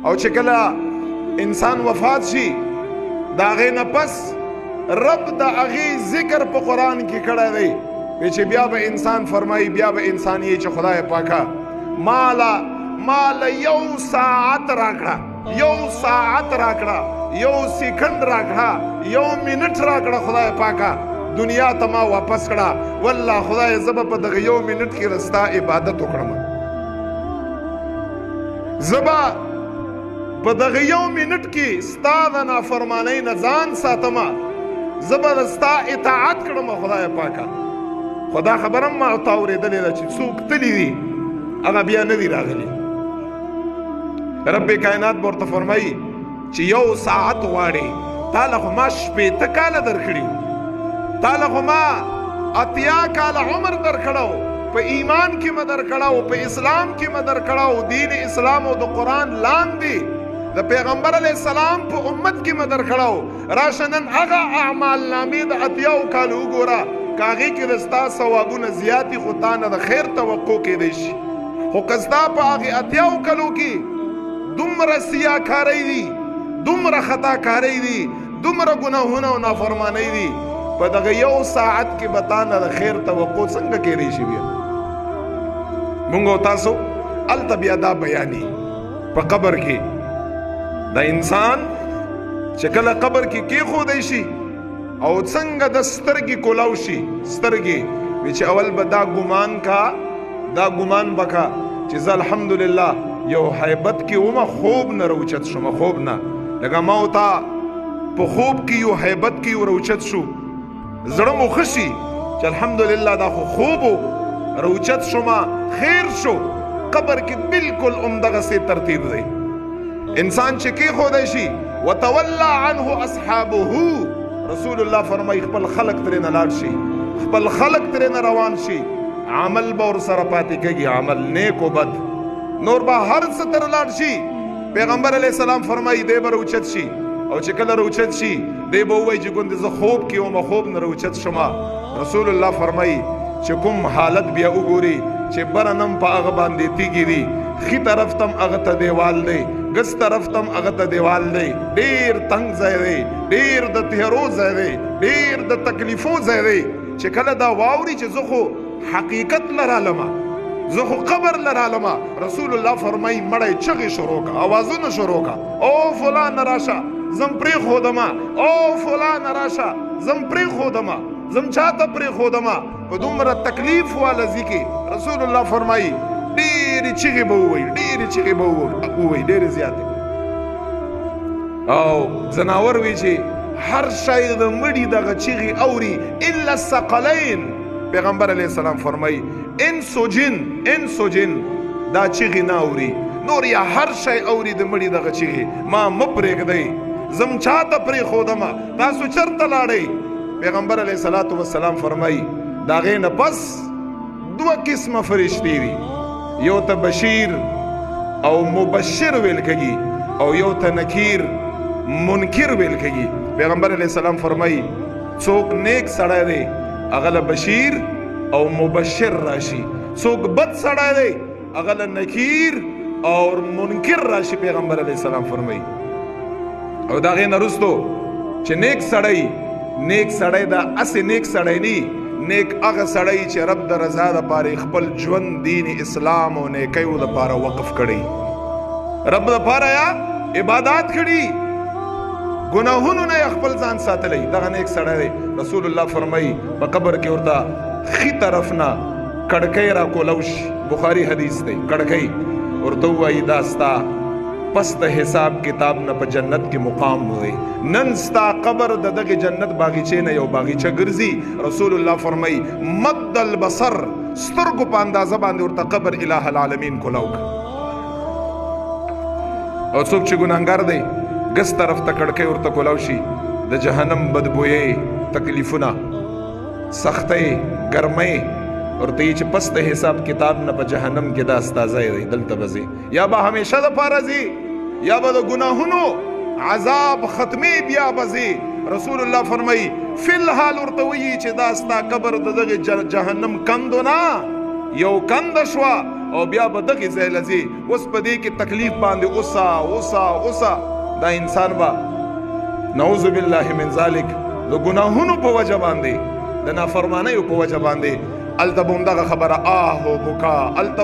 او چې کله انسان وفات شي د هغې نه پس رب د هغې ذکر په قرآن کې کړی دی چې بیا به انسان فرمایي بیا به انسان یې چې خدای پاکه ماله یو ساعت راکړه یو ساعت راکړه یو سیکنډ راکړه یو منټ راکړه خدای پاکه دنیا ته ما واپس کړه والله خدای زه به په دغه یو منټ کې ستا عبادت وکړم زه به په دغه یو منټ کې ستا د نافرمانۍ نه ځان ساتم زه به ستا اطاعت کړم خدای پاکه خدا خبرم ما ورته اورېدلې ده چې څوک تلي دي هغه بیا نه دي راغلي رب کائنات به ورته فرمایي چې یو ساعت غواړې تاله خو ما شپېته کاله درکړي تاله خو ما 80 کاله عمر درکړو په ایمان کې مې درکړو په اسلام کې مې درکړو دین اسلام او د قرآن لاندې د پیغمبر علیه السلام په امت کې مې درکړو راشه نن هغه اعمال نامې د 80 کالو وګوره که هغې کې د ستا ثوابونه زیات خو تا نه د خیر توقع کیدی شي خو که ستا په هغې 80 کلو کې دومره سیاکارۍ دي دومره خطاکارۍ دي دومره ګناهونه او نافرمانۍ دي په دغه یو ساعت کې به تا نه د خیر توقع څنګه کیدی شي بیا مونږ او تاسو هلته بیا دا بیاني په قبر کې د انسان چې کله قبر کې کېښودی شي او څنګه د سترګې کولاو شي سترګې وی چې اول به دا ګمان بکا چې زه الحمدلله یو حیبت کې ومه خوب نه روچت شوم خوب نه لکه ما او تا په خوب کې یو حیبت کې یو روچت شو زړه مو ښه شي چې الحمدلله دا خو خوب روچت شوم خیر شو قبر کې بالکل همدغسې ترتیب دی انسان چې کېښودی شي وتولى عنه اصحابه رسول الله فرمای خپل خلق ترې نه لاړ شي خپل خلق ترې نه روان شي عمل به ورسره پاتې کېږي عمل نیک و بد نور به هر څه تر لاړ شي پیغمبر علیه السلام فرمایي دی به روچت شي او چې کله روچت شي دی به ووایي چې ګوندې زه خوب کې وم خوب نه روچت شومه رسول الله فرمایي چې کوم حالت بیا وګوري چې بره نم په هغه باندې تیږې دي ښي طرف تم هغه ته دیوال دی ګس طرف تم هغه ته دیوال دی ډېر تنګ ځای دی ډېر د تیارو ځای دی ډېر د تکلیفو ځای دی چې کله دا واوري چې زه خو حقیقت لرالمه زه خو قبر لرالمه رسول الله فرمایي مړی چغې شروع کا اوازونه شروع کا او فلان راشه زم پرېښودمه او فلان راشه زم پرېښودمه زم چاته پرېښودمه په دومره تکلیف واله ځي کې رسول الله فرمایي ډېرې چغې به ووایي ډېرې زیاتې او ځناور وي چې هر شی د مړي دغه چغې اوري الا الثقلین پیغمبر علیه السلام فرمایي انس و جن دا چغې نه اوري نور یا هر شی اوري د مړي دغه چغې ما مه پرېږدئ زم چاته پرېښودمه تاسو چرته لاړئ پیغمبر علیه السلام فرمایي د هغې نه پس 2 قسمه فرشتې دي یو ته بشیر او مبشر ویل کېږي او یو ته نکیر منکر ویل کېږي پیغمبر علیه السلام فرمایي څوک نیک سړی دی هغه له بشیر او مبشر راشي څوک بد سړی دی هغه له نکیر او منکر راشي پیغمبر علیه السلام فرمایي او د هغې نه وروستو چې نیک سړی دا اسې نیک سړی نه نیک هغه سړی چې رب د رضا دپاره خپل ژوند دین اسلام او نیکیو دپاره وقف کړی رب دپاره یا عبادات کړي ګناهونو نه خپل ځان ساتلی دغه نیک سړی دی رسول الله فرمایي په قبر کې ورته ښي طرف نه کړکۍ راکولو شي بخاري حدیث دی کړکۍ ورته ووایي دا ستا پس د حساب کتاب نه په جنت کې مقام وي نن ستا قبر د دغه جنت باغچې نه یو باغچه ګرځي رسول الله فرمایي مد البصر سترګو په اندازه باندې ورته قبر الہ العالمین کولاو او څوک چې ګناهګار دی ګس طرف ته کړکۍ ورته کولاو شي د جهنم بدبویې تکلیفونه سختۍ ګرمۍ ورته چې پس د حساب کتاب نه په جهنم کې دا ستا ځای دی دلته به ځي یا به همیشه دپاره ځي یا به د ګناهونو عذاب ختمي بیا به ځي رسول الله فرمایي فی الحال ورته وایي چې دا ستا قبر د دغه جهنم کندو نه یو کنده شوه او بیا به دغې ځای لځي اوس په دې کې تکلیف باندې اوسه دا انسان به نعوذ بالله من ذلک د ګناهونو په وجه باندې د نافرمانیو په وجه باندې الته به همدغه خبره آه و بکا الته